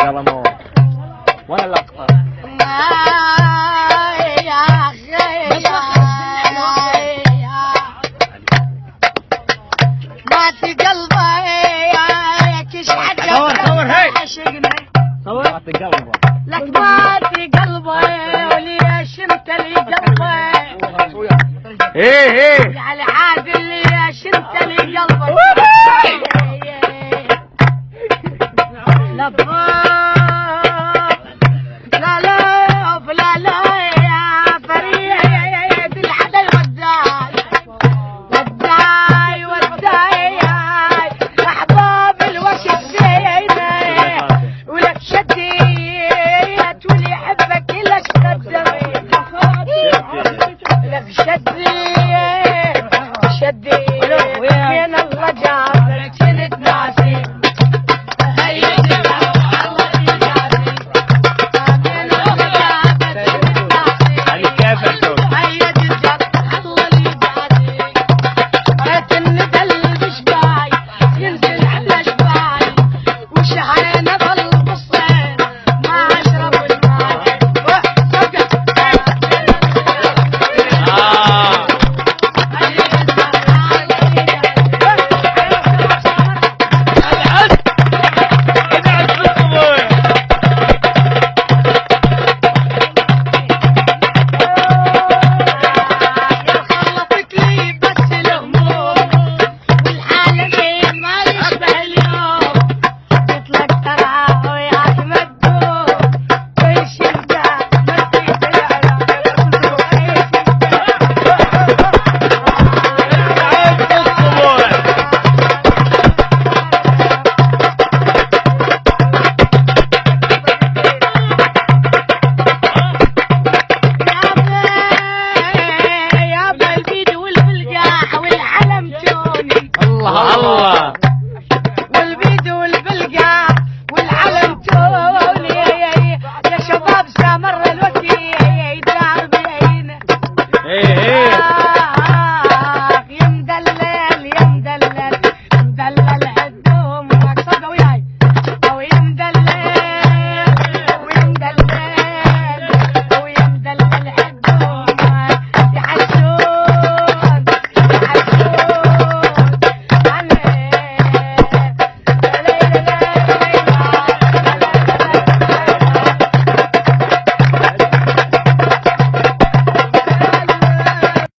قلمون وانا اللي اقطع. مات قلبي كش حاجة صور هي عشقنا صور مات قلبي لك مات قلبي وليش انت لي قلبي ايه يعني عادل ليش انت لي قلبي لبا